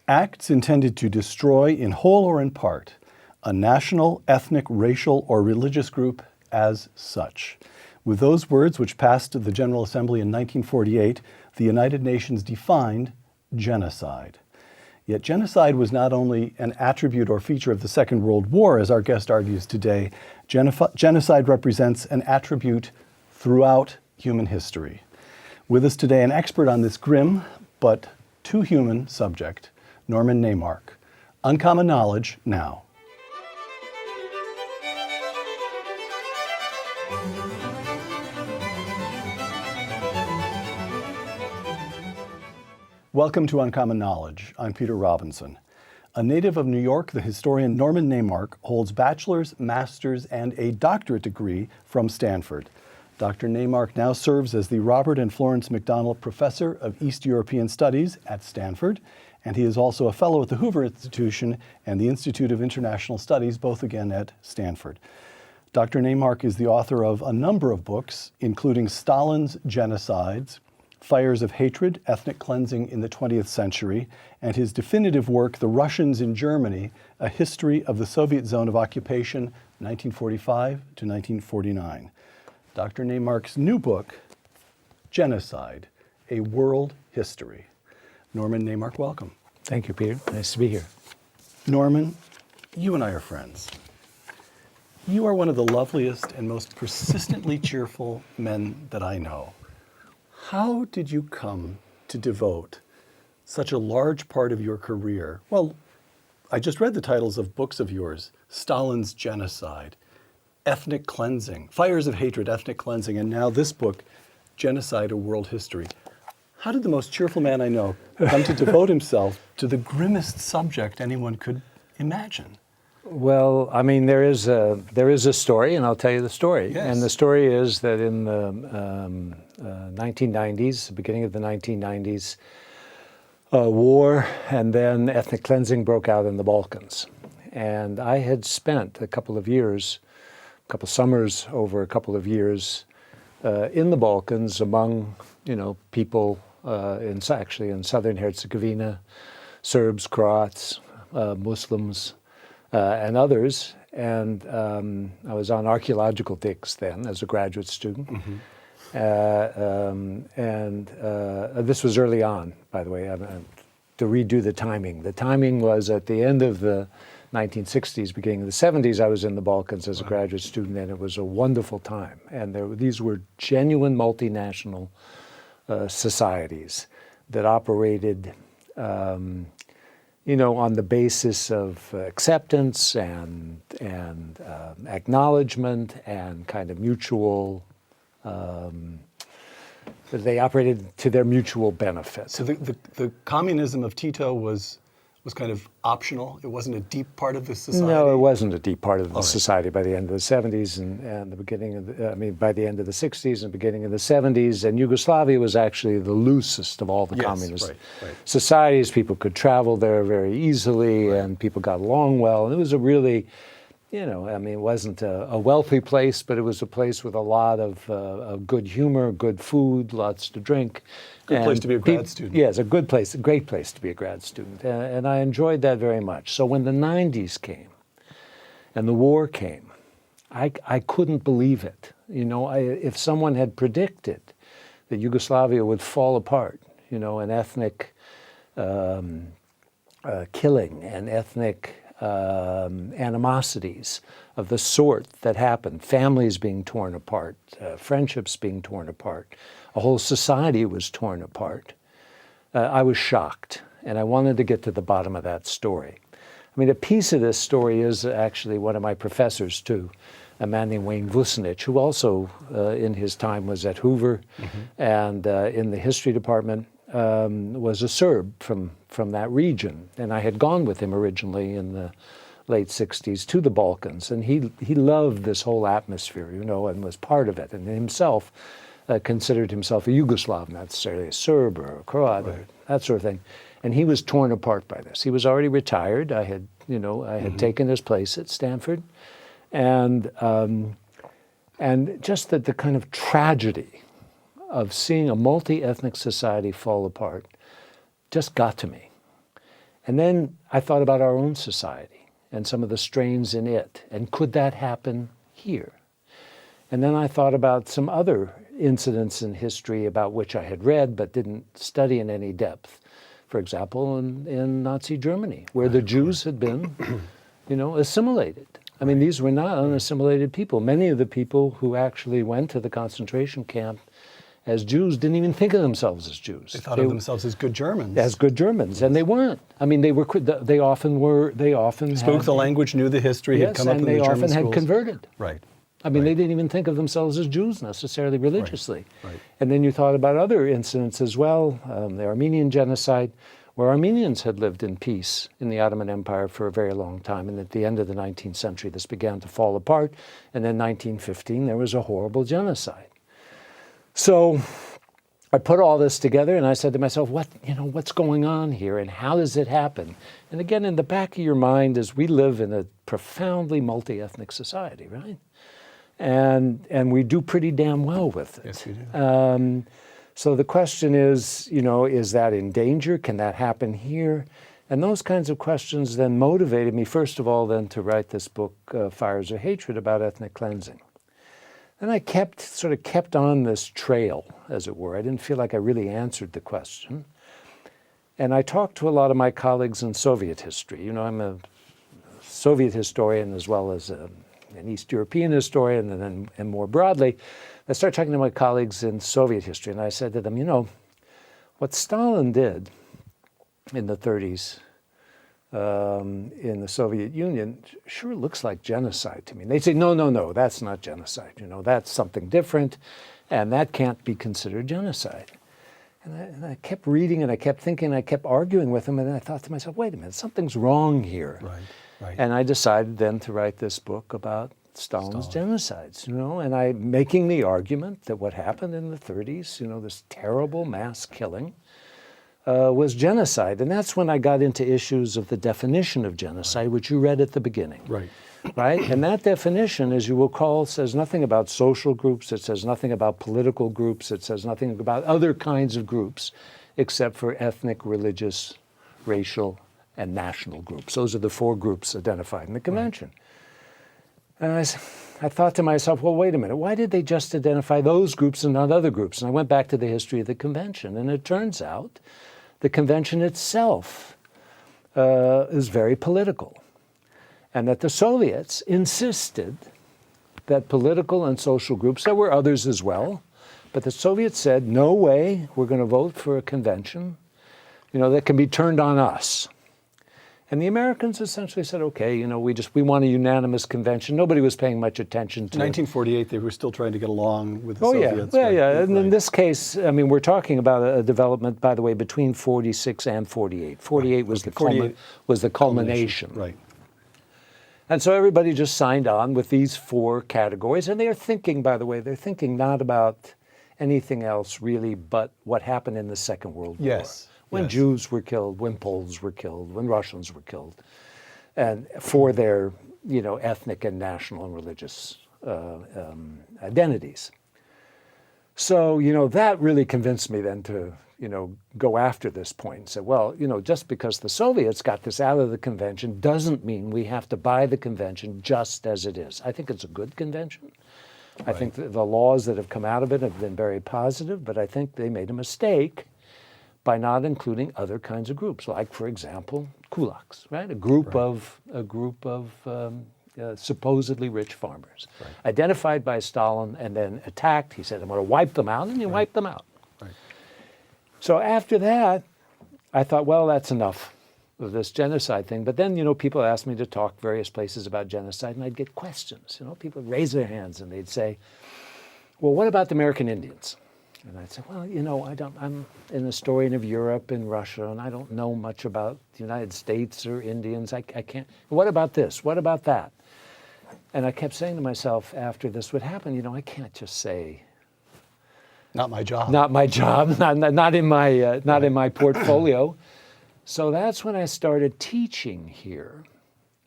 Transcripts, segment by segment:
Acts intended to destroy, in whole or in part, a national, ethnic, racial, or religious group as such. With those words, which passed the General Assembly in 1948, the United Nations defined genocide. Yet genocide was not only an attribute or feature of the Second World War, as our guest argues today. Genocide represents an attribute throughout human history. With us today, an expert on this grim but too human subject, Norman Naimark. Uncommon Knowledge now. Welcome to Uncommon Knowledge. I'm Peter Robinson. A native of New York, the historian Norman Naimark holds bachelor's, master's, and a doctorate degree from Stanford. Dr. Naimark now serves as the Robert and Florence McDonald Professor of East European Studies at Stanford, and he is also a fellow at the Hoover Institution and the Institute of International Studies, both again at Stanford. Dr. Naimark is the author of a number of books, including Stlins Genocides, Fires of Hatred, Ethnic Cleansing in the 20th Century, and his definitive work, The Russians in Germany, A History of the Soviet Zone of Occupation, 1945 to 1949. Dr. Naimark's new book, Genocide, A World History. Norman Naimark, welcome. Thank you, Peter. Nice to be here. Norman, you and I are friends. You are one of the loveliest and most persistently cheerful men that I know. How did you come to devote such a large part of your career? Well, I just read the titles of books of yours, Stalin's Genocide, Ethnic Cleansing, Fires of Hatred, Ethnic Cleansing, and now this book, Genocide, A World History. How did the most cheerful man I know come to devote himself to the grimmest subject anyone could imagine? Well, I mean, there is a story, and I'll tell you the story. Yes. And the story is that in the 1990s, the beginning of the 1990s, war and then ethnic cleansing broke out in the Balkans. And I had spent a couple of summers over a couple of years in the Balkans among, people in southern Herzegovina, Serbs, Croats, Muslims, and others. And I was on archaeological digs then as a graduate student. Mm-hmm. This was early on, by the way, to redo the timing. The timing was at the end of the 1960s, beginning of the 70s, I was in the Balkans as a graduate student, and it was a wonderful time. And these were genuine multinational societies that operated, on the basis of acceptance and acknowledgement and kind of mutual. They operated to their mutual benefit. So the communism of Tito was kind of optional? It wasn't a deep part of the society? No, it wasn't a deep part of the society by the end of the 70s and the beginning of by the end of the 60s and beginning of the 70s. And Yugoslavia was actually the loosest of all the communist societies. People could travel there very easily and people got along well. And it was a really, it wasn't a wealthy place, but it was a place with a lot of good humor, good food, lots to drink. Good place to be a grad student. Yeah, it's a good place, a great place to be a grad student. And I enjoyed that very much. So when the 90s came and the war came, I couldn't believe it. If someone had predicted that Yugoslavia would fall apart, an ethnic killing and ethnic animosities of the sort that happened, families being torn apart, friendships being torn apart, a whole society was torn apart. I was shocked, and I wanted to get to the bottom of that story. I mean, a piece of this story is actually one of my professors, too, a man named Wayne Vucinic, who also, in his time, was at Hoover and in the history department, was a Serb from that region. And I had gone with him originally in the late 60s to the Balkans, and he loved this whole atmosphere, and was part of it, and himself considered himself a Yugoslav, not necessarily a Serb or a Croat or that sort of thing. And he was torn apart by this. He was already retired. I had taken his place at Stanford, and just the kind of tragedy of seeing a multi-ethnic society fall apart just got to me. And then I thought about our own society and some of the strains in it, and could that happen here? And then I thought about some other incidents in history about which I had read but didn't study in any depth. For example, in Nazi Germany, where the Jews had been, assimilated. I mean, these were not unassimilated people. Many of the people who actually went to the concentration camp as Jews didn't even think of themselves as Jews. They thought of themselves as good Germans. As good Germans, and they weren't. I mean, they often spoke the language, knew the history, had come up in the German schools. And they often had converted. Right. I mean, they didn't even think of themselves as Jews necessarily religiously. Right. And then you thought about other incidents as well, the Armenian Genocide, where Armenians had lived in peace in the Ottoman Empire for a very long time. And at the end of the 19th century, this began to fall apart. And then 1915, there was a horrible genocide. So I put all this together and I said to myself, what's going on here and how does it happen? And again, in the back of your mind is we live in a profoundly multi-ethnic society, right? And we do pretty damn well with it. Yes, we do. So the question is, is that in danger? Can that happen here? And those kinds of questions then motivated me, first of all, then to write this book, Fires of Hatred, about ethnic cleansing. And I kept on this trail, as it were. I didn't feel like I really answered the question. And I talked to a lot of my colleagues in Soviet history. I'm a Soviet historian as well as an East European historian, and more broadly, I started talking to my colleagues in Soviet history, and I said to them, what Stalin did in the 30s in the Soviet Union sure looks like genocide to me. And they'd say, no, that's not genocide. That's something different, and that can't be considered genocide. And I kept reading, and I kept thinking, I kept arguing with them, and I thought to myself, wait a minute, something's wrong here. Right. And I decided then to write this book about Stalin's genocides, and I'm making the argument that what happened in the 30s, this terrible mass killing, was genocide. And that's when I got into issues of the definition of genocide, which you read at the beginning. Right? And that definition, as you will recall, says nothing about social groups, it says nothing about political groups, it says nothing about other kinds of groups, except for ethnic, religious, racial, and national groups. Those are the four groups identified in the convention. And I thought to myself, well, wait a minute, why did they just identify those groups and not other groups? And I went back to the history of the convention, and it turns out the convention itself is very political, and that the Soviets insisted that political and social groups, there were others as well, but the Soviets said, no way, we're going to vote for a convention, that can be turned on us. And the Americans essentially said, okay, we want a unanimous convention. Nobody was paying much attention to 1948, they were still trying to get along with the Soviets. Yeah. And in this case, we're talking about a development, by the way, between 46 and 48. 48 was the culmination. Right. And so everybody just signed on with these four categories. And they're thinking, by the way, not about anything else really but what happened in the Second World War. Yes. When Jews were killed, when Poles were killed, when Russians were killed, and for their, ethnic and national and religious identities. So, that really convinced me then to, go after this point and say, well, just because the Soviets got this out of the convention doesn't mean we have to buy the convention just as it is. I think it's a good convention. I think the laws that have come out of it have been very positive, but I think they made a mistake by not including other kinds of groups, like, for example, kulaks, right? A group of supposedly rich farmers, identified by Stalin and then attacked. He said, I'm going to wipe them out, and he wiped them out. So after that, I thought, well, that's enough of this genocide thing. But then, people asked me to talk various places about genocide, and I'd get questions. People would raise their hands, and they'd say, well, what about the American Indians? And I'd say, well, I'm an historian of Europe and Russia, and I don't know much about the United States or Indians. I can't. What about this? What about that? And I kept saying to myself after this would happen, I can't just say, not my job. Not my job, not in my portfolio. So that's when I started teaching here,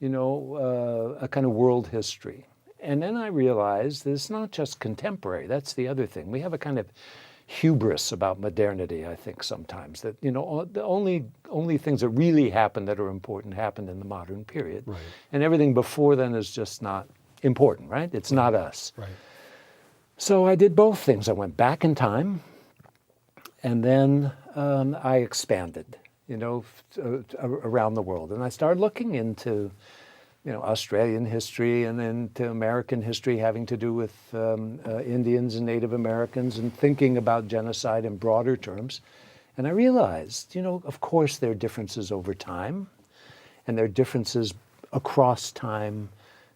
a kind of world history. And then I realized that it's not just contemporary. That's the other thing. We have a kind of hubris about modernity, I think, sometimes. That, the only things that really happen that are important happened in the modern period. Right. And everything before then is just not important, right? It's not us. Right. So I did both things. I went back in time, and then I expanded, around the world. And I started looking into, Australian history and into American history having to do with Indians and Native Americans, and thinking about genocide in broader terms. And I realized, of course there are differences over time, and there are differences across time,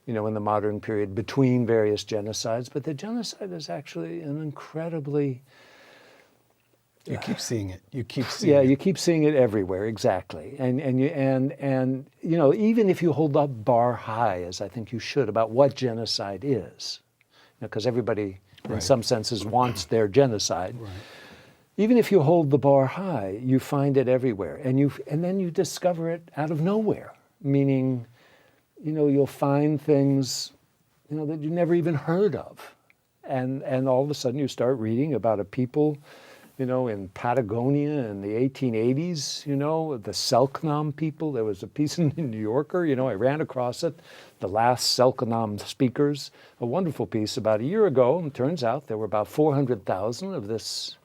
in the modern period between various genocides, but the genocide is actually an incredibly... You keep seeing it. You keep seeing it. Yeah, you keep seeing it everywhere, exactly. And even if you hold the bar high, as I think you should, about what genocide is, because everybody, in some senses, wants their genocide. Right. Even if you hold the bar high, you find it everywhere, and then you discover it out of nowhere. Meaning, you'll find things, that you never even heard of, and all of a sudden you start reading about a people, in Patagonia in the 1880s, the Selknam people. There was a piece in the New Yorker, I ran across it, the last Selknam speakers, a wonderful piece about a year ago. And it turns out there were about 400,000 of this,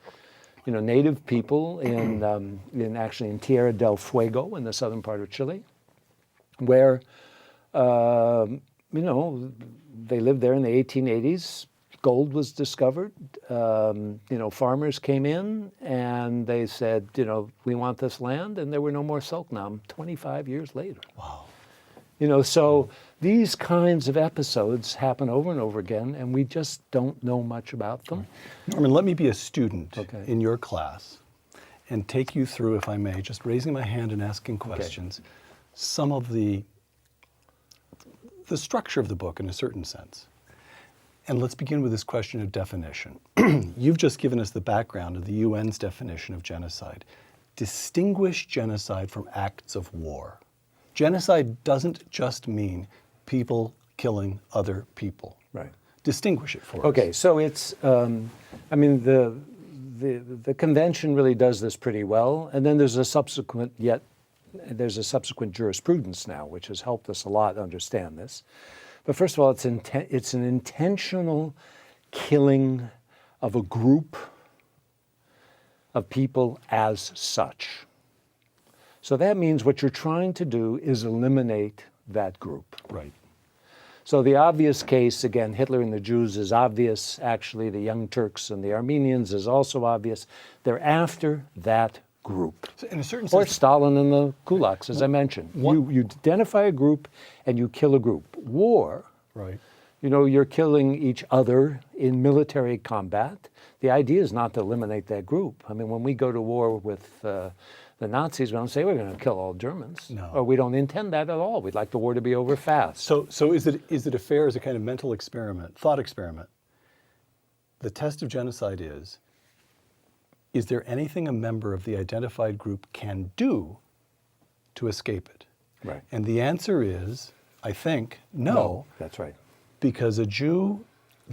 native people in Tierra del Fuego in the southern part of Chile, where, they lived there in the 1880s. Gold was discovered. Farmers came in and they said, we want this land, and there were no more Selknam 25 years later. Wow. So these kinds of episodes happen over and over again, and we just don't know much about them. Norman, let me be a student Okay. in your class and take you through, if I may, just raising my hand and asking questions, some of the structure of the book in a certain sense. And let's begin with this question of definition. You've just given us the background of the UN's definition of genocide. Distinguish genocide from acts of war. Genocide doesn't just mean people killing other people. Right. Distinguish it for us. Okay, so it's, the convention really does this pretty well, and then there's a subsequent jurisprudence now, which has helped us a lot understand this. But first of all, it's an intentional killing of a group of people as such. So that means what you're trying to do is eliminate that group. Right. So the obvious case, again, Hitler and the Jews is obvious. Actually, the Young Turks and the Armenians is also obvious. They're after that group. So in a certain Or sense, Stalin and the kulaks, as I mentioned. You identify a group and you kill a group. War, right. you're killing each other in military combat. The idea is not to eliminate that group. I mean, when we go to war with the Nazis, we don't say we're going to kill all Germans. No. Or we don't intend that at all. We'd like the war to be over fast. So is it a fair, as a kind of mental experiment, thought experiment? The test of genocide is there anything a member of the identified group can do to escape it? Right. And the answer is, I think, no. That's right. Because the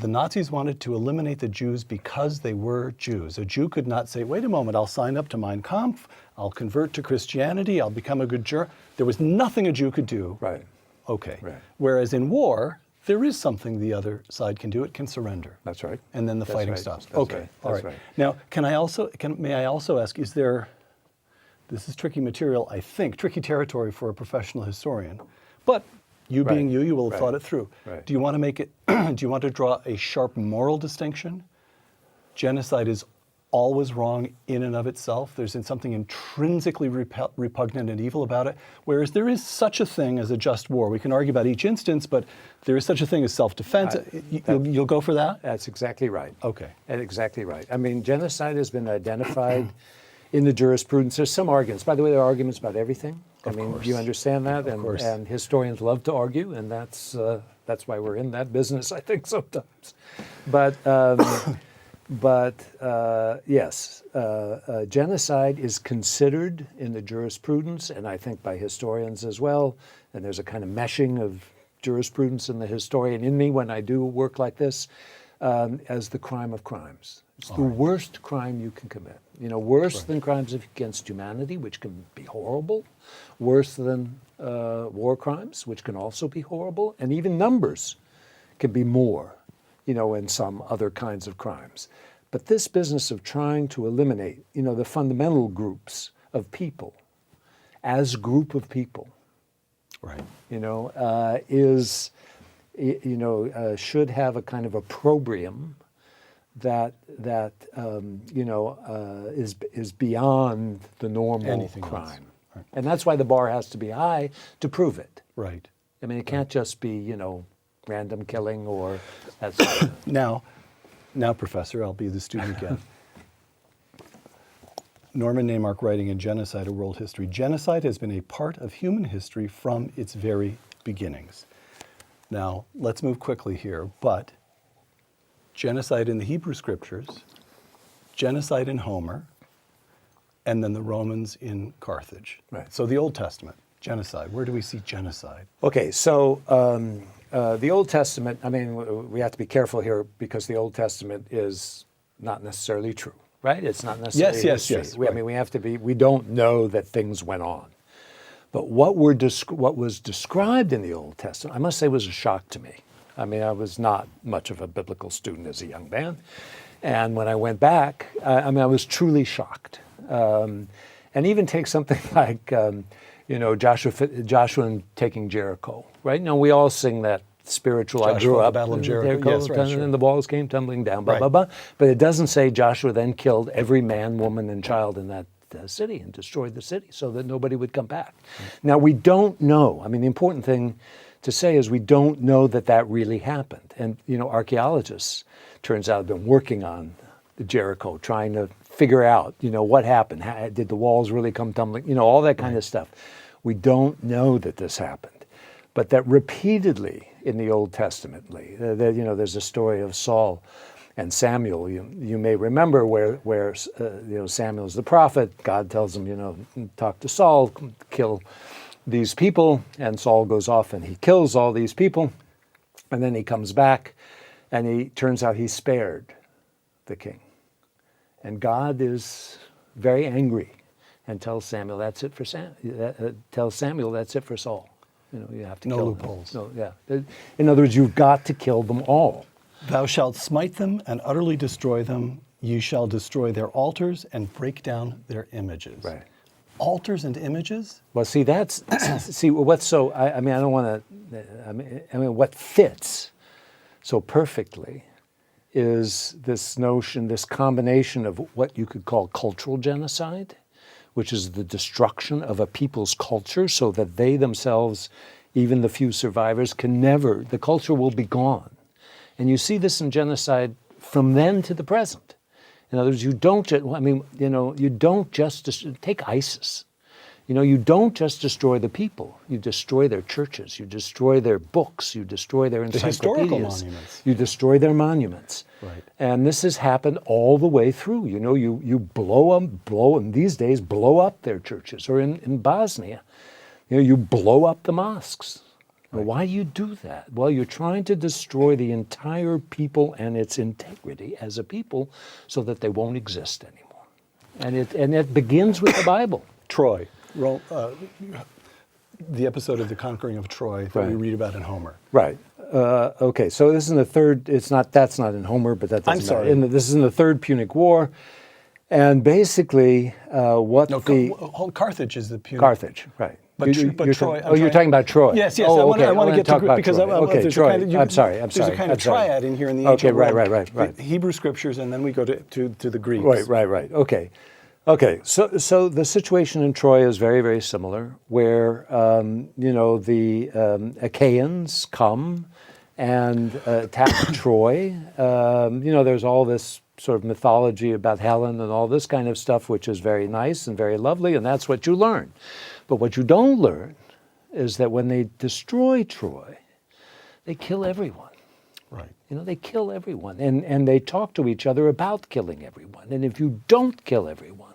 Nazis wanted to eliminate the Jews because they were Jews. A Jew could not say, wait a moment, I'll sign up to Mein Kampf, I'll convert to Christianity, I'll become a good German. There was nothing a Jew could do. Right. Okay. Right. Whereas in war, there is something the other side can do. It can surrender. That's right. And then the fighting right. stops. That's Okay. right. All That's right. right. Now, may I also ask, this is tricky material, I think, tricky territory for a professional historian, but you Right. being you will have Right. thought it through. Right. Do you want to make it, do you want to draw a sharp moral distinction? Genocide is always wrong in and of itself. There's something intrinsically repugnant and evil about it, whereas there is such a thing as a just war. We can argue about each instance, but there is such a thing as self-defense. You'll go for that? That's exactly right. Okay. That's exactly right. I mean, genocide has been identified in the jurisprudence. There's some arguments. By the way, there are arguments about everything. Of course. You understand that, Of course. and historians love to argue, and that's why we're in that business, I think, sometimes. But yes, genocide is considered in the jurisprudence, and I think by historians as well. And there's a kind of meshing of jurisprudence and the historian in me when I do work like this, as the crime of crimes. It's the worst crime you can commit. Worse than crimes against humanity, which can be horrible, worse than war crimes, which can also be horrible, and even numbers can be more, in some other kinds of crimes. But this business of trying to eliminate, the fundamental groups of people as group of people, Right. Should have a kind of opprobrium that is beyond the normal Anything else. crime. Right. And that's why the bar has to be high to prove it. Right. I mean, it can't just be, random killing or that's Now, Professor, I'll be the student again. Norman Naimark writing in Genocide, A World History. Genocide has been a part of human history from its very beginnings. Now, let's move quickly here, but genocide in the Hebrew Scriptures, genocide in Homer, and then the Romans in Carthage. Right. So the Old Testament, genocide. Where do we see genocide? Okay, so the Old Testament, I mean, we have to be careful here because the Old Testament is not necessarily true, right? It's not necessarily Yes. I mean, we don't know that things went on. But what was described in the Old Testament, I must say, was a shock to me. I mean, I was not much of a biblical student as a young man. And when I went back, I was truly shocked. And even take something like, Joshua taking Jericho, right? Now, we all sing that spiritual, I grew up, the Battle of Jericho. Yes, right, sure. and the walls came tumbling down, blah, Right. blah, blah. But it doesn't say Joshua then killed every man, woman, and child in that city and destroyed the city so that nobody would come back. Now, we don't know. I mean, the important thing to say is we don't know that really happened. And, archaeologists, turns out, have been working on Jericho, trying to figure out, what happened. Did the walls really come tumbling? All that kind of stuff. We don't know that this happened. But that repeatedly in the Old Testament, there's a story of Saul and Samuel. You may remember where Samuel's the prophet. God tells him, talk to Saul, kill these people, and Saul goes off and he kills all these people, and then he comes back, and he turns out he spared the king, and God is very angry, and tells Samuel that's it for Samuel that's it for Saul. You have to No kill loopholes. them. No, yeah. In other words, you've got to kill them all. Thou shalt smite them and utterly destroy them. You shall destroy their altars and break down their images. Right. Altars and images? Well, see, what's so, I don't want to, what fits so perfectly is this notion, this combination of what you could call cultural genocide, which is the destruction of a people's culture so that they themselves, even the few survivors, the culture will be gone. And you see this in genocide from then to the present. In other words, you don't just take ISIS. You don't just destroy the people. You destroy their churches. You destroy their books. You destroy their encyclopedias. The historical monuments. You destroy their monuments. Right. And this has happened all the way through. You blow them these days, blow up their churches. Or in Bosnia, you blow up the mosques. Well, why do you do that? Well, you're trying to destroy the entire people and its integrity as a people so that they won't exist anymore. And it begins with the Bible. Troy. The episode of the conquering of Troy that we read about in Homer. Right. Okay. So this is in the third. That's not in Homer, but that doesn't matter. This is in the Third Punic War, and basically Carthage is the Punic. Carthage, right? But Troy. You're talking about Troy. Yes. Oh, okay. I want to get to because okay, Troy. I'm sorry. There's a kind of triad in here in the ancient world. Right. The Hebrew Scriptures, and then we go to the Greeks. Right. Okay. So the situation in Troy is very, very similar, where the Achaeans come and attack Troy. There's all this sort of mythology about Helen and all this kind of stuff, which is very nice and very lovely, and that's what you learn. But what you don't learn is that when they destroy Troy, they kill everyone. Right. They kill everyone, and they talk to each other about killing everyone. And if you don't kill everyone,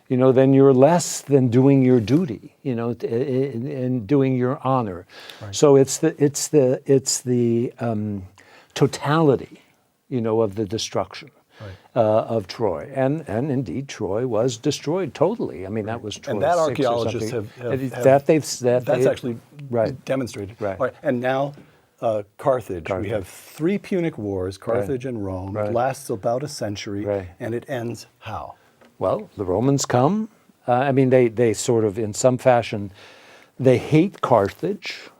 then you're less than doing your duty, and doing your honor. Right. So it's the totality, of the destruction. of Troy. And indeed, Troy was destroyed totally. I mean, that was Troy. And that 6 or archaeologists something. that's they've actually demonstrated. Right. All right. And now Carthage. We have 3 Punic Wars, Carthage and Rome. It lasts about a century, and it ends how? Well, the Romans come. I mean, they sort of, in some fashion, they hate Carthage.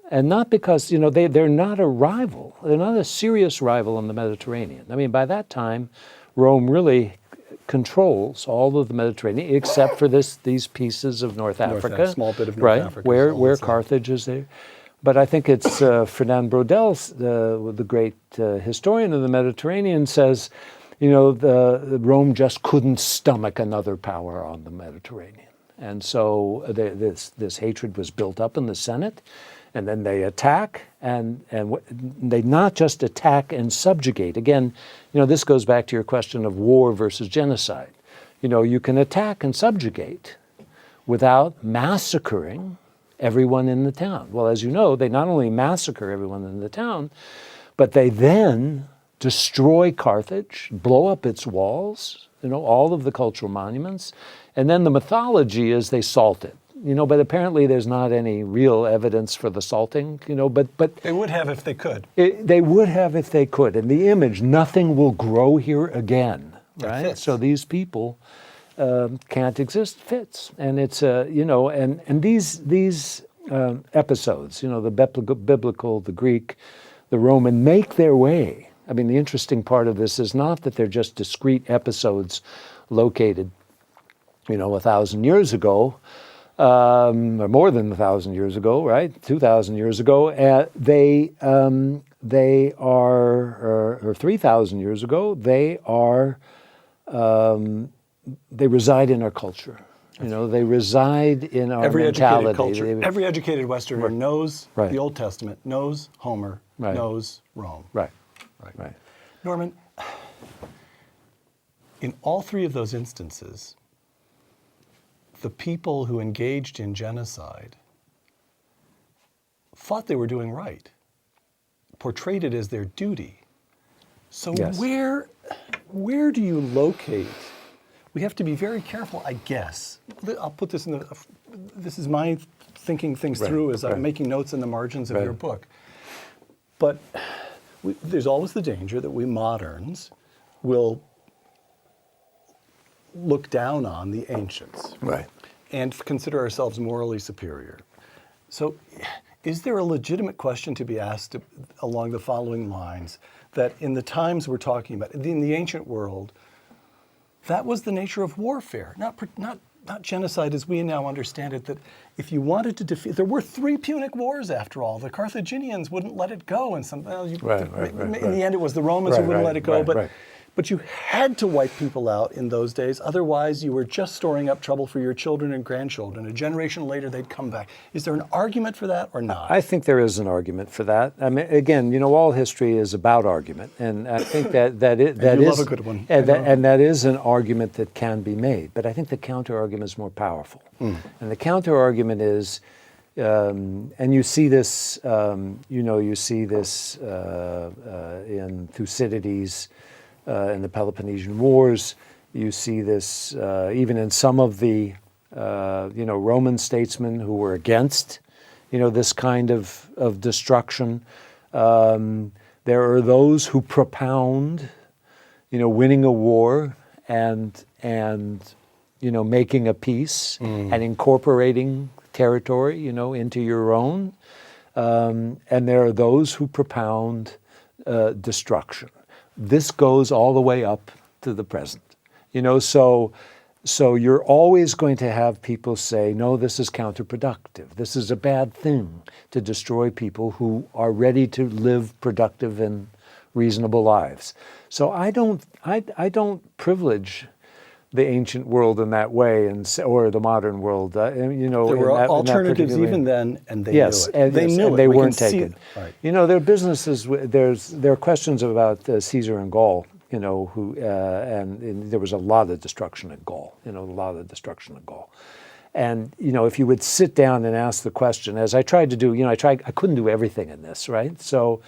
And not because, they're not a rival. They're not a serious rival in the Mediterranean. I mean, by that time, Rome really controls all of the Mediterranean, except for these pieces of North Africa. Small bit of North Africa. Where Carthage is there. But I think it's Fernand Braudel, the great historian of the Mediterranean, says, the Rome just couldn't stomach another power on the Mediterranean. And so this hatred was built up in the Senate. And then they attack, and they not just attack and subjugate. Again, this goes back to your question of war versus genocide. You can attack and subjugate without massacring everyone in the town. Well, as you know, they not only massacre everyone in the town, but they then destroy Carthage, blow up its walls, all of the cultural monuments, and then the mythology is they salt it. But apparently there's not any real evidence for the salting, but they would have if they could. They would have if they could. And the image, nothing will grow here again, right? So these people can't exist, fits. And it's, and these episodes, the biblical, the Greek, the Roman, make their way. I mean, the interesting part of this is not that they're just discrete episodes located, 1,000 years ago, or more than 1,000 years ago, right? 2,000 years ago. They are, or 3,000 years ago, they reside in our culture. They reside in our mentality. Educated culture, every educated Westerner knows the Old Testament, knows Homer, knows Rome. Right. Norman, in all 3 of those instances, the people who engaged in genocide thought they were doing right, portrayed it as their duty. So where do you locate? We have to be very careful, I guess. I'll put this this is my thinking things through as I'm making notes in the margins of your book. But there's always the danger that we moderns will look down on the ancients and consider ourselves morally superior. So is there a legitimate question to be asked along the following lines, that in the times we're talking about, in the ancient world, that was the nature of warfare, not genocide as we now understand it, that if you wanted to defeat, there were 3 Punic Wars after all. The Carthaginians wouldn't let it go, and in the end it was the Romans who wouldn't let it go, but you had to wipe people out in those days. Otherwise, you were just storing up trouble for your children and grandchildren. A generation later, they'd come back. Is there an argument for that or not? I think there is an argument for that. I mean, again, all history is about argument, and I think that you love a good one. And that is an argument that can be made. But I think the counter argument is more powerful. And the counter argument is, and you see this, in Thucydides. In the Peloponnesian Wars, you see this even in some of the Roman statesmen who were against this kind of destruction. There are those who propound winning a war and making a peace and incorporating territory into your own, and there are those who propound destruction. This goes all the way up to the present, so you're always going to have people say, no, this is counterproductive. This is a bad thing to destroy people who are ready to live productive and reasonable lives. So I don't privilege the ancient world in that way, or the modern world. There were alternatives even then, and they knew it. They knew it. They weren't taken. There are businesses. There are questions about Caesar and Gaul. And there was a lot of destruction in Gaul. And if you would sit down and ask the question, as I tried to do, I couldn't do everything in this, right? So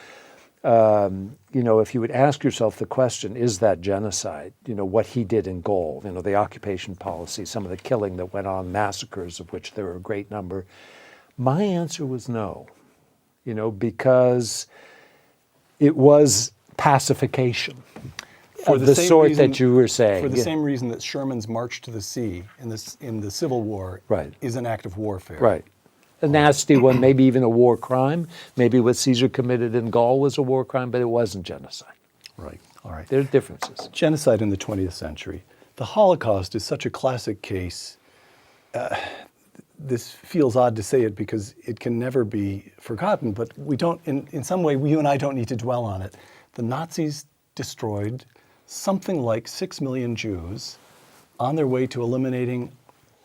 if you would ask yourself the question, is that genocide? What he did in Gaul, the occupation policy, some of the killing that went on, massacres of which there were a great number. My answer was no, because it was pacification of the sort that you were saying. For the same reason that Sherman's march to the sea in the Civil War is an act of warfare. Right. A nasty one, maybe even a war crime. Maybe what Caesar committed in Gaul was a war crime, but it wasn't genocide. Right. All right. There are differences. Genocide in the 20th century. The Holocaust is such a classic case. This feels odd to say it because it can never be forgotten, but we don't, in some way, you and I don't need to dwell on it. The Nazis destroyed something like 6 million Jews on their way to eliminating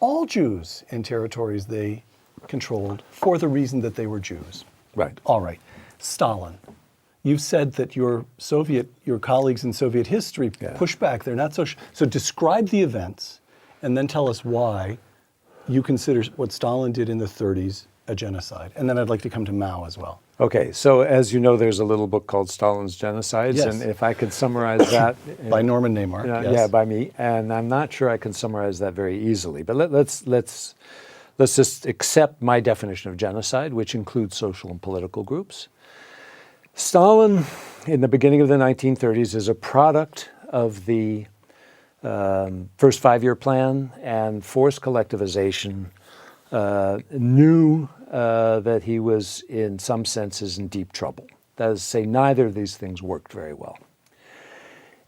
all Jews in territories they controlled for the reason that they were Jews. Right. All right. Stalin. You've said that your colleagues in Soviet history push back. They're not so. So describe the events, and then tell us why you consider what Stalin did in the 30s a genocide. And then I'd like to come to Mao as well. Okay. So as you know, there's a little book called Stalins Genocides, Yes. and if I could summarize that By Norman Naimark. Yes. Yeah, by me. And I'm not sure I can summarize that very easily. But let's just accept my definition of genocide, which includes social and political groups. Stalin, in the beginning of the 1930s, is a product of the first five-year plan and forced collectivization, knew that he was, in some senses, in deep trouble. That is to say, neither of these things worked very well.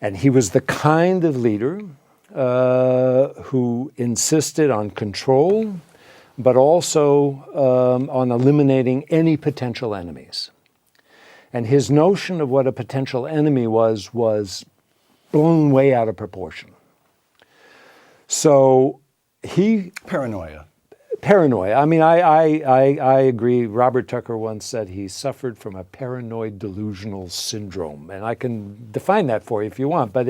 And he was the kind of leader who insisted on control, but also on eliminating any potential enemies. And his notion of what a potential enemy was blown way out of proportion. So he... Paranoia. I mean, I agree. Robert Tucker once said he suffered from a paranoid delusional syndrome. And I can define that for you if you want, but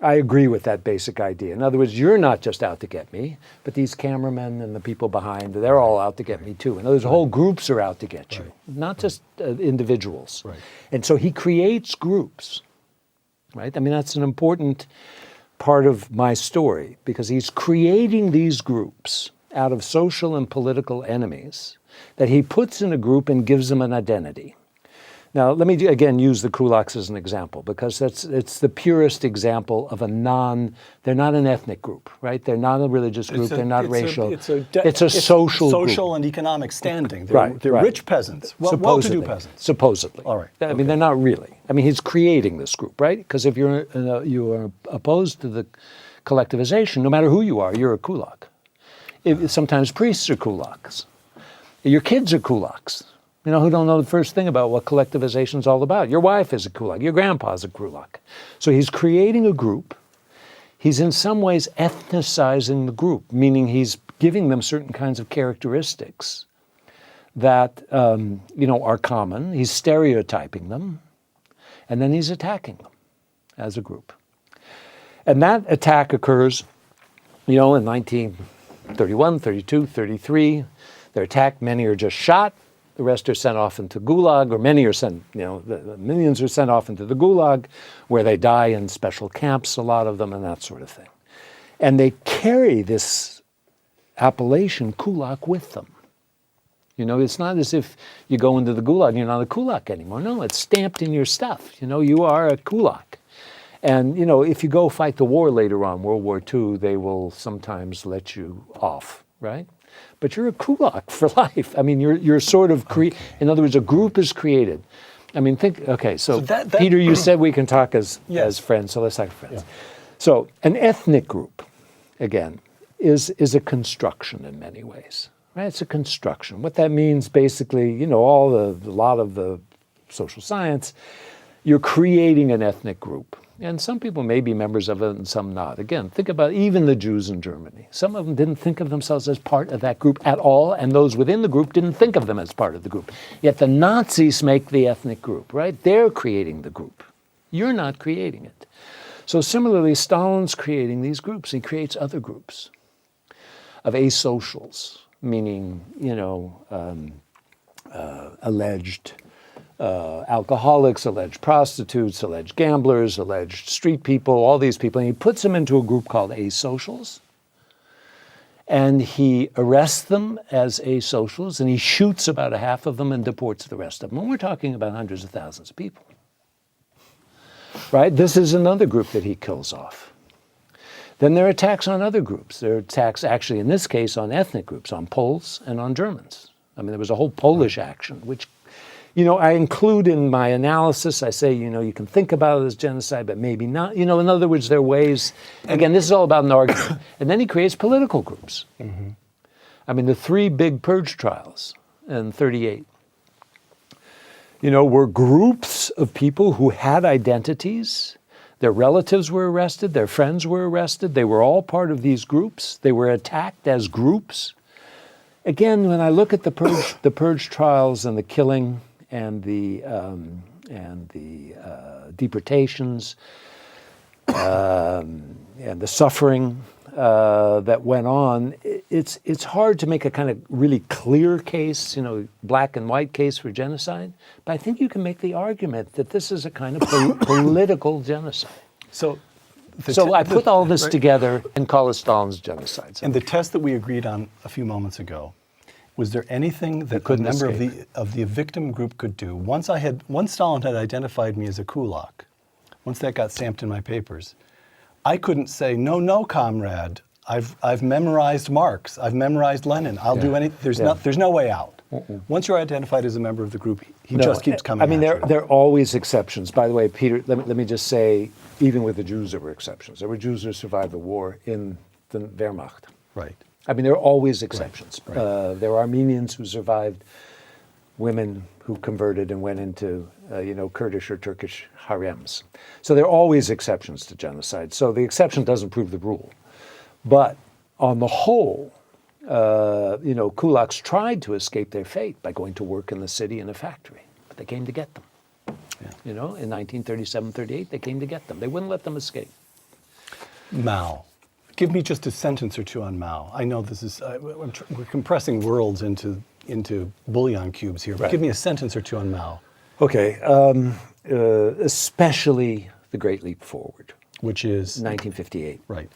I agree with that basic idea. In other words, you're not just out to get me, but these cameramen and the people behind, they're all out to get me too. In other words, whole groups are out to get you, not just individuals. Right. And so he creates groups, right? I mean, that's an important part of my story, because he's creating these groups out of social and political enemies that he puts in a group and gives them an identity. Now, let me again use the kulaks as an example, because it's the purest example of they're not an ethnic group, right? They're not a religious group, they're not racial. It's a social group. Social and economic standing. They're Right. rich peasants, well-to-do peasants. Supposedly. All right. I mean, they're not really. I mean, he's creating this group, right? Because if you are opposed to the collectivization, no matter who you are, you're a kulak. Sometimes priests are kulaks. Your kids are kulaks. Who don't know the first thing about what collectivization is all about. Your wife is a kulak. Your grandpa's a kulak. So he's creating a group. He's in some ways ethnicizing the group, meaning he's giving them certain kinds of characteristics that are common. He's stereotyping them, and then he's attacking them as a group. And that attack occurs, in 1931, 32, 33. They're attacked. Many are just shot. The rest are sent off into Gulag, or many are sent, the millions are sent off into the Gulag, where they die in special camps, a lot of them, and that sort of thing. And they carry this appellation kulak with them. It's not as if you go into the Gulag and you're not a kulak anymore. No, it's stamped in your stuff. You are a kulak. And, if you go fight the war later on, World War II, they will sometimes let you off, right? But you're a kulak for life. I mean, you're sort of, in other words, a group is created. I mean, so that, Peter, you said we can talk as friends, so let's talk as friends. Yeah. So an ethnic group, again, is a construction in many ways, right? It's a construction. What that means, basically, a lot of the social science, you're creating an ethnic group. And some people may be members of it and some not. Again, think about even the Jews in Germany. Some of them didn't think of themselves as part of that group at all, and those within the group didn't think of them as part of the group. Yet the Nazis make the ethnic group, right? They're creating the group. You're not creating it. So similarly, Stalin's creating these groups. He creates other groups of asocials, meaning, alleged alcoholics, alleged prostitutes, alleged gamblers, alleged street people, all these people, and he puts them into a group called asocials. And he arrests them as asocials, and he shoots about a half of them and deports the rest of them. And we're talking about hundreds of thousands of people. Right? This is another group that he kills off. Then there are attacks on other groups. There are attacks, actually, in this case, on ethnic groups, on Poles and on Germans. I mean, there was a whole Polish action, which, you know, I include in my analysis. I say, you know, you can think about it as genocide, but maybe not. You know, in other words, there are ways. Again, this is all about an argument. And then he creates political groups. Mm-hmm. I mean, the three big purge trials in 1938, you know, were groups of people who had identities. Their relatives were arrested. Their friends were arrested. They were all part of these groups. They were attacked as groups. Again, when I look at the purge trials and the killing and the deportations and the suffering that went on, it's hard to make a kind of really clear case, you know, black and white case for genocide. But I think you can make the argument that this is a kind of political genocide. So I put all this together and call it Stalin's genocide. And the test that we agreed on a few moments ago, was there anything that a member of the victim group could do? Once Stalin had identified me as a kulak, once that got stamped in my papers, I couldn't say, no, comrade, I've memorized Marx, I've memorized Lenin, I'll do anything. There's no way out. Once you're identified as a member of the group, he just keeps coming I mean, at you. there are always exceptions. By the way, Peter, let me just say, even with the Jews, there were exceptions. There were Jews who survived the war in the Wehrmacht. Right. I mean, there are always exceptions. Right. There are Armenians who survived, women who converted and went into, Kurdish or Turkish harems. So there are always exceptions to genocide. So the exception doesn't prove the rule. But on the whole, kulaks tried to escape their fate by going to work in the city in a factory, but they came to get them. Yeah. You know, in 1937, 38, they came to get them. They wouldn't let them escape. Mao. Give me just a sentence or two on Mao. I know this is, we're compressing worlds into bouillon cubes here, but give me a sentence or two on Mao. Okay, especially the Great Leap Forward. Which is? 1958. Right.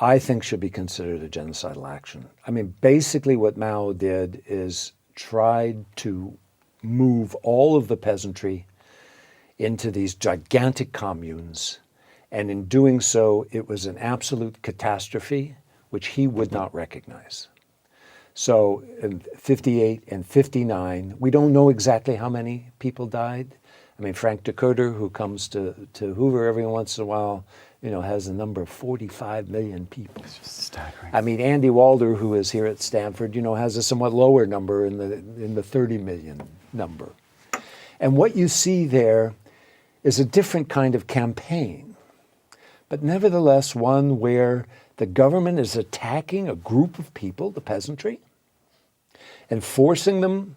I think should be considered a genocidal action. I mean, basically what Mao did is tried to move all of the peasantry into these gigantic communes. And in doing so, it was an absolute catastrophe, which he would not recognize. So in 58 and 59, we don't know exactly how many people died. I mean, Frank Decoder, who comes to Hoover every once in a while, has a number of 45 million people. It's just staggering. I mean, Andy Walder, who is here at Stanford, has a somewhat lower number in the 30 million number. And what you see there is a different kind of campaign, but nevertheless one where the government is attacking a group of people, the peasantry, and forcing them,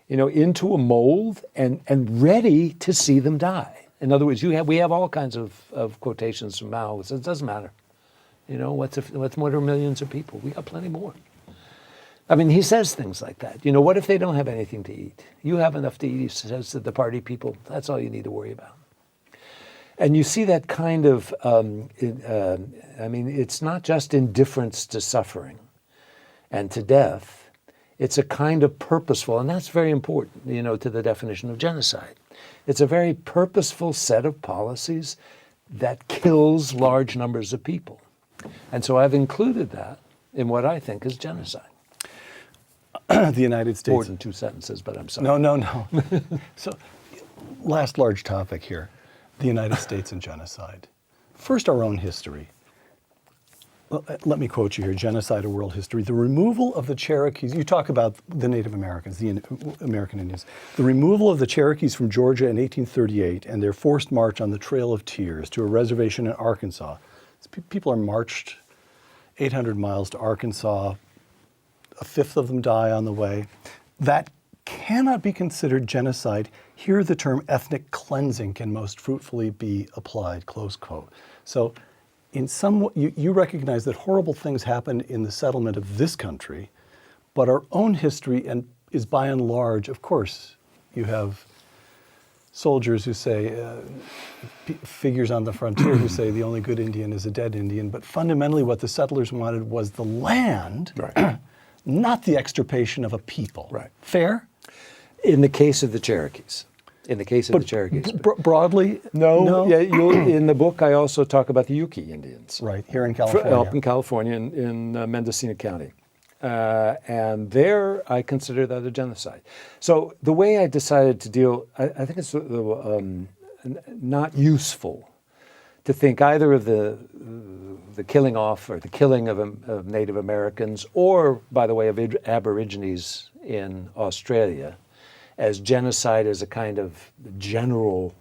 into a mold and ready to see them die. In other words, we have all kinds of quotations from Mao. It doesn't matter. What are millions of people? We got plenty more. I mean, he says things like that. What if they don't have anything to eat? You have enough to eat, he says to the party people. That's all you need to worry about. And you see that kind of, it's not just indifference to suffering and to death. It's a kind of purposeful, and that's very important, to the definition of genocide. It's a very purposeful set of policies that kills large numbers of people. And so I've included that in what I think is genocide. The United States. More than two sentences, but I'm sorry. No. So, last large topic here. The United States and genocide. First, our own history. Let me quote you here, Genocide, A World History. The removal of the Cherokees, you talk about the Native Americans, the American Indians. The removal of the Cherokees from Georgia in 1838 and their forced march on the Trail of Tears to a reservation in Arkansas. People are marched 800 miles to Arkansas. A fifth of them die on the way. That cannot be considered genocide. Here the term ethnic cleansing can most fruitfully be applied, close quote. So in some, you recognize that horrible things happened in the settlement of this country, but our own history and is by and large, of course, you have soldiers who say, figures on the frontier who say the only good Indian is a dead Indian, but fundamentally what the settlers wanted was the land, Right. not the extirpation of a people. Right. Fair? In the case of the Cherokees. In the case of the Cherokees. Broadly? No. Yeah, in the book, I also talk about the Yuki Indians. Right, here in California. Up in California, in Mendocino County. And there, I consider that a genocide. So the way I decided to deal, I think it's not useful to think either of the killing off or the killing of Native Americans, or, by the way, of Aborigines in Australia, as genocide as a kind of general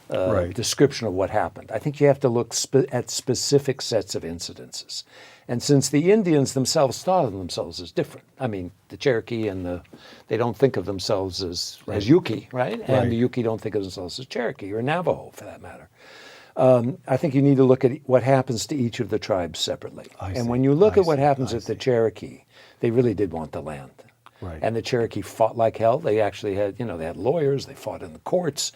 Right. description of what happened. I think you have to look at specific sets of incidences. And since the Indians themselves thought of themselves as different, I mean, the Cherokee and they don't think of themselves as Yuki, right? Right. And the Yuki don't think of themselves as Cherokee or Navajo, for that matter. I think you need to look at what happens to each of the tribes separately. And when you look at what happens at the Cherokee, they really did want the land. Right. And the Cherokee fought like hell. They actually had, they had lawyers, they fought in the courts.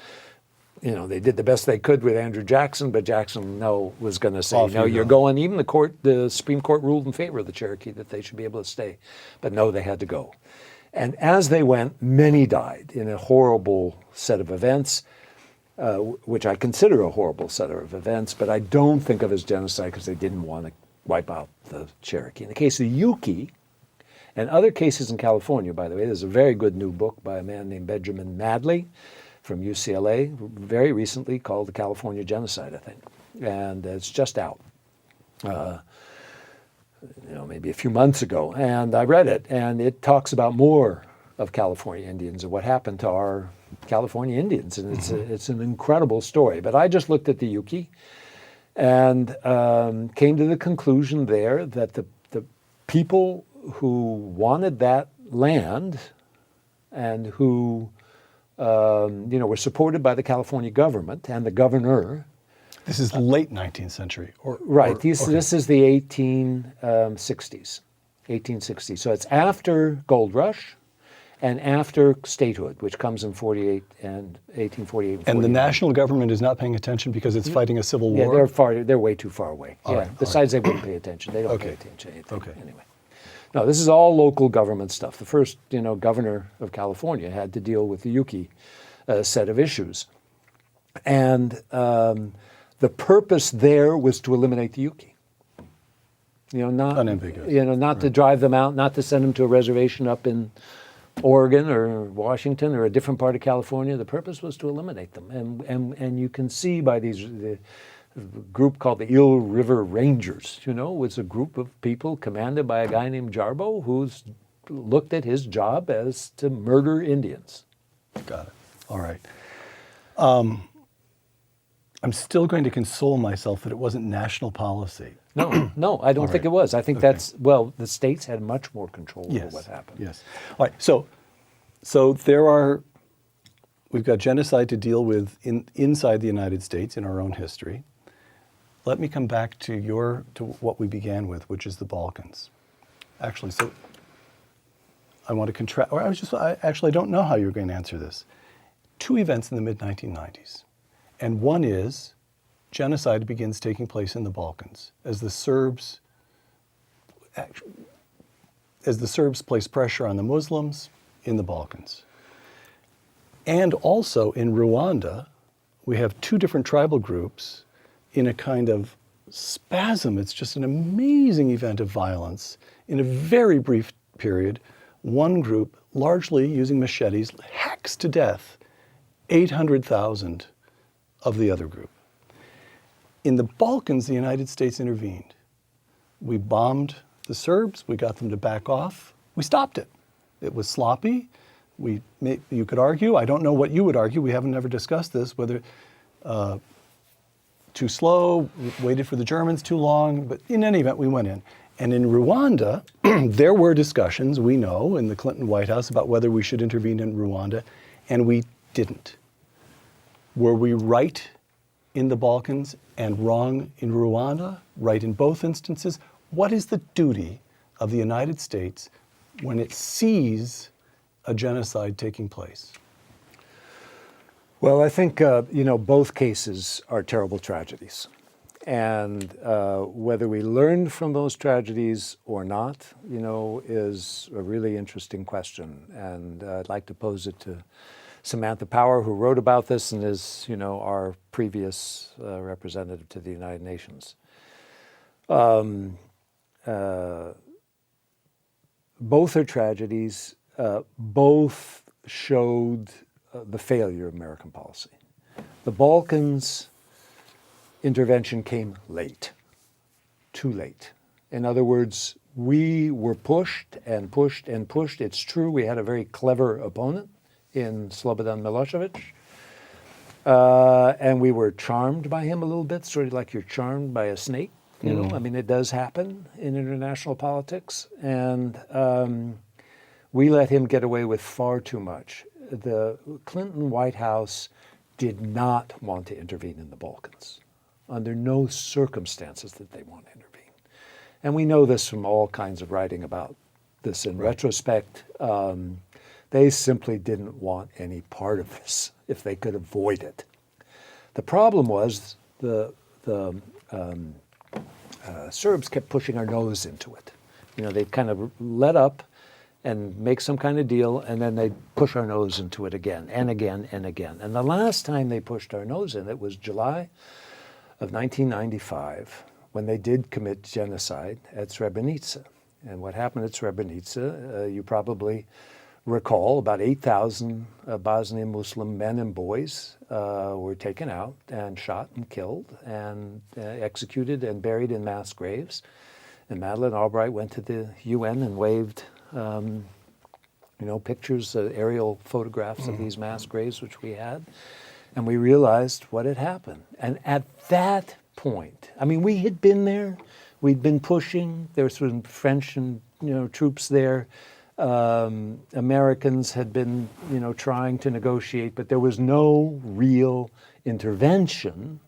They did the best they could with Andrew Jackson, but Jackson was going to say, no, you're going. Even the Supreme Court ruled in favor of the Cherokee that they should be able to stay. But no, they had to go. And as they went, many died in a horrible set of events, which I consider a horrible set of events, but I don't think of as genocide because they didn't want to wipe out the Cherokee. In the case of the Yuki, and other cases in California, by the way, there's a very good new book by a man named Benjamin Madley from UCLA, very recently, called The California Genocide, I think. And it's just out, maybe a few months ago. And I read it, and it talks about more of California Indians and what happened to our California Indians. And it's an incredible story. But I just looked at the Yuki and came to the conclusion there that the people who wanted that land and who were supported by the California government and the governor. This is late 19th century. This is the 1860s. 1860s. So it's after Gold Rush and after statehood, which comes in 48 and 1848. And the national government is not paying attention because it's fighting a civil war? Yeah, they're way too far away. Besides, they wouldn't pay attention. They don't pay attention to anything. Anyway. No, this is all local government stuff. The first, governor of California had to deal with the Yuki set of issues. And the purpose there was to eliminate the Yuki. Not unambiguous. Not to drive them out, not to send them to a reservation up in Oregon or Washington or a different part of California. The purpose was to eliminate them. And you can see by the group called the Eel River Rangers, was a group of people commanded by a guy named Jarbo who's looked at his job as to murder Indians. Got it. All right. I'm still going to console myself that it wasn't national policy. No, I don't think it was. I think the states had much more control over what happened. Yes. All right. So we've got genocide to deal with inside the United States in our own history. Let me come back to what we began with, which is the Balkans. Actually, so I want to contrast. Or I don't know how you're going to answer this. Two events in the mid-1990s, and one is genocide begins taking place in the Balkans as the Serbs place pressure on the Muslims in the Balkans. And also in Rwanda, we have two different tribal groups in a kind of spasm. It's just an amazing event of violence in a very brief period. One group, largely using machetes, hacks to death 800,000 of the other group. In the Balkans, the United States intervened. We bombed the Serbs. We got them to back off. We stopped it. It was sloppy. You could argue, I don't know what you would argue, we haven't ever discussed this, whether too slow, waited for the Germans too long, but in any event, we went in. And in Rwanda, there were discussions, we know, in the Clinton White House about whether we should intervene in Rwanda, and we didn't. Were we right in the Balkans and wrong in Rwanda? Right in both instances? What is the duty of the United States when it sees a genocide taking place? Well, I think, both cases are terrible tragedies. And whether we learned from those tragedies or not, is a really interesting question. And I'd like to pose it to Samantha Power, who wrote about this and is, our previous representative to the United Nations. Both are tragedies. Both showed the failure of American policy. The Balkans intervention came late, too late. In other words, we were pushed and pushed and pushed. It's true, we had a very clever opponent in Slobodan Milosevic, and we were charmed by him a little bit, sort of like you're charmed by a snake. I mean, it does happen in international politics, and we let him get away with far too much. The Clinton White House did not want to intervene in the Balkans. Under no circumstances did they want to intervene. And we know this from all kinds of writing about this in retrospect. They simply didn't want any part of this if they could avoid it. The problem was the Serbs kept pushing our nose into it. They'd kind of let up and make some kind of deal, and then they'd push our nose into it again and again and again. And the last time they pushed our nose in it was July of 1995, when they did commit genocide at Srebrenica. And what happened at Srebrenica, you probably recall, about 8,000 Bosnian Muslim men and boys were taken out and shot and killed and executed and buried in mass graves. And Madeleine Albright went to the UN and waved pictures, aerial photographs of these mass graves, which we had. And we realized what had happened. And at that point, I mean, we had been there. We'd been pushing. There were some French and troops there. Americans had been trying to negotiate, but there was no real intervention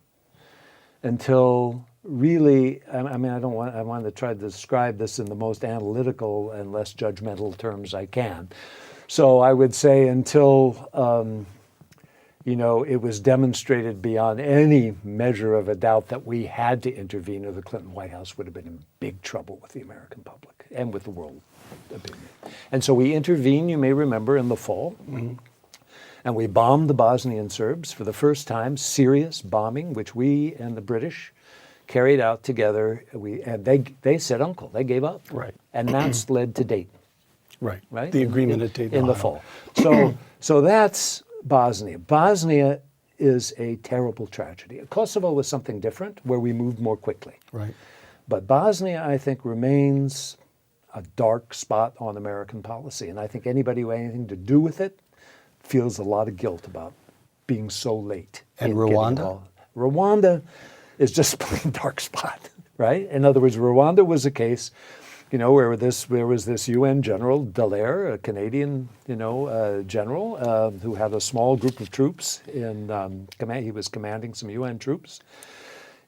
until really, I want to try to describe this in the most analytical and less judgmental terms I can. So I would say until it was demonstrated beyond any measure of a doubt that we had to intervene, or the Clinton White House would have been in big trouble with the American public and with the world opinion. And so we intervened, you may remember, in the fall, and we bombed the Bosnian Serbs for the first time, serious bombing, which we and the British carried out together. And they said uncle, they gave up. Right. And that's led to Dayton. Right. Right. The agreement at Dayton, in the fall. So that's Bosnia. Bosnia is a terrible tragedy. Kosovo was something different, where we moved more quickly. Right. But Bosnia, I think, remains a dark spot on American policy. And I think anybody who had anything to do with it feels a lot of guilt about being so late. And Rwanda? Rwanda is just a plain dark spot, right? In other words, Rwanda was a case, where there was this UN general, Dallaire, a Canadian, general, who had a small group of troops in he was commanding some UN troops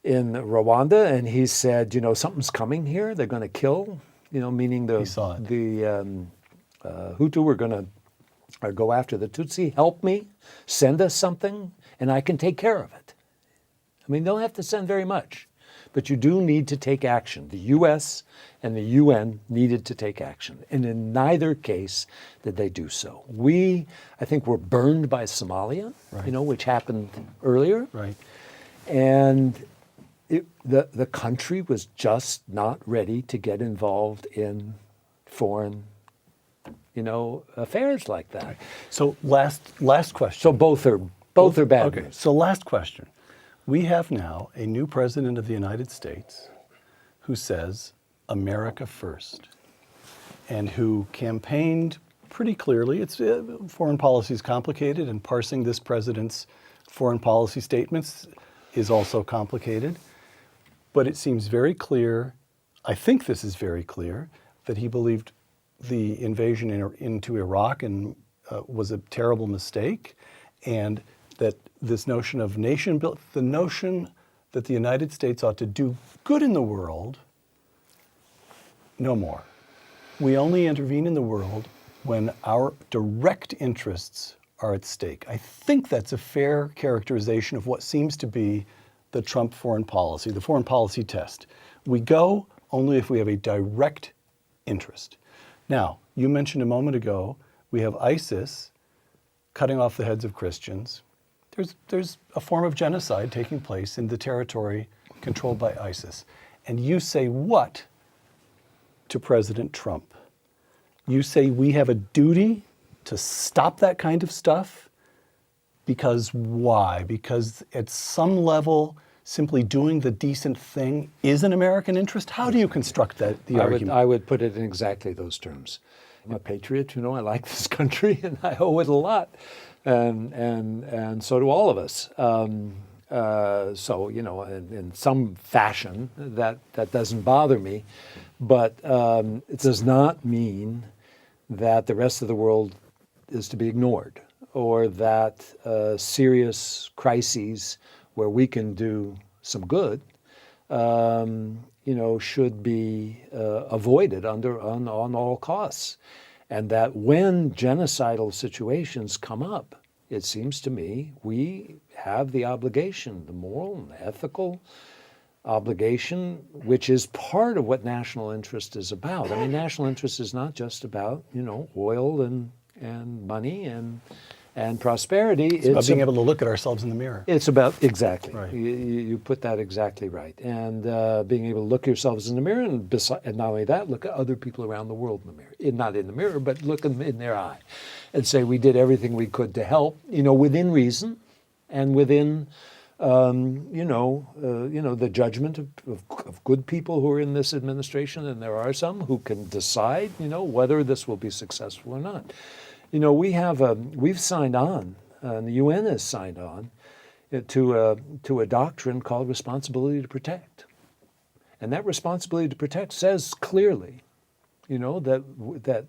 in Rwanda, and he said, something's coming here. They're going to kill, meaning the Hutu were going to go after the Tutsi. Help me, send us something, and I can take care of it. I mean, they don't have to send very much, but you do need to take action. The U.S. and the UN needed to take action, and in neither case did they do so. I think, were burned by Somalia, right. Which happened earlier. Right. And the country was just not ready to get involved in foreign, affairs like that. Right. So last question. So both are bad. Okay. News. So last question. We have now a new president of the United States who says America first, and who campaigned pretty clearly. Foreign policy is complicated, and parsing this president's foreign policy statements is also complicated. But it seems very clear, I think this is very clear, that he believed the invasion into Iraq was a terrible mistake, and that this notion of nation built, the notion that the United States ought to do good in the world, no more. We only intervene in the world when our direct interests are at stake. I think that's a fair characterization of what seems to be the Trump foreign policy, the foreign policy test. We go only if we have a direct interest. Now, you mentioned a moment ago, we have ISIS cutting off the heads of Christians. There's a form of genocide taking place in the territory controlled by ISIS. And you say what to President Trump? You say we have a duty to stop that kind of stuff? Because why? Because at some level, simply doing the decent thing is an American interest? How do you construct the argument? I would put it in exactly those terms. I'm a patriot, I like this country and I owe it a lot. And so do all of us. So, in some fashion, that doesn't bother me. But it does not mean that the rest of the world is to be ignored, or that serious crises where we can do some good, should be avoided on all costs. And that when genocidal situations come up, it seems to me we have the obligation, the moral and the ethical obligation, which is part of what national interest is about. I mean, national interest is not just about, oil and money and prosperity. It's about being able to look at ourselves in the mirror. It's about, exactly. Right. You put that exactly right. And being able to look yourselves in the mirror, and not only that, look at other people around the world in the mirror. Not in the mirror, but look them in their eye and say we did everything we could to help, within reason and within, the judgment of good people who are in this administration, and there are some who can decide, whether this will be successful or not. We've signed on, and the UN has signed on to a doctrine called responsibility to protect. And that responsibility to protect says clearly, that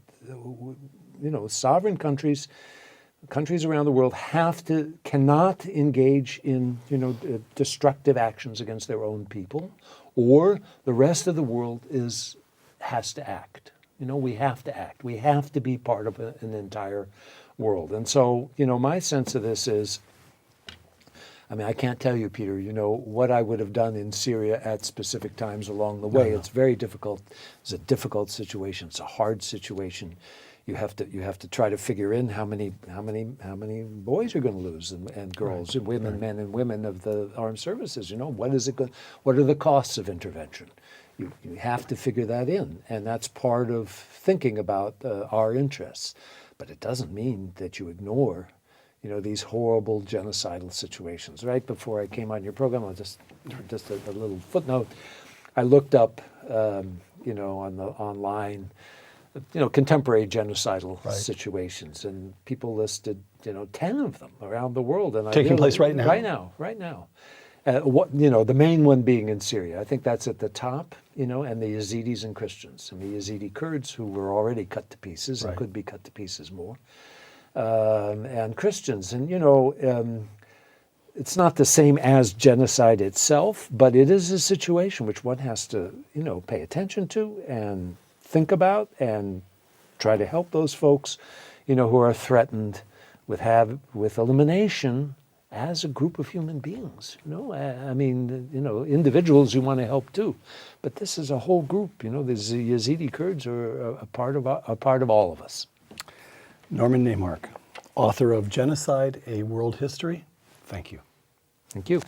sovereign countries around the world cannot engage in, destructive actions against their own people, or the rest of the world has to act. We have to act. We have to be part of an entire world. And so, my sense of this is, I can't tell you, Peter, what I would have done in Syria at specific times along the way. No. It's very difficult. It's a difficult situation. It's a hard situation. You have to try to figure in how many boys you're going to lose, and girls, and women, men and women of the armed services. What are the costs of intervention? You have to figure that in, and that's part of thinking about our interests. But it doesn't mean that you ignore, these horrible genocidal situations. Right before I came on your program, I'll just a little footnote. I looked up, online, contemporary genocidal situations, and people listed, 10 of them around the world, and taking place right now. Right now. The main one being in Syria. I think that's at the top, and the Yazidis and Christians, and the Yazidi Kurds, who were already cut to pieces and could be cut to pieces more, and Christians. And, it's not the same as genocide itself, but it is a situation which one has to, pay attention to and think about and try to help those folks, who are threatened with elimination as a group of human beings. Individuals you want to help too, but this is a whole group. The Yazidi Kurds are a part of all of us. Norman Naimark, author of Genocide: A World History. Thank you. Thank you.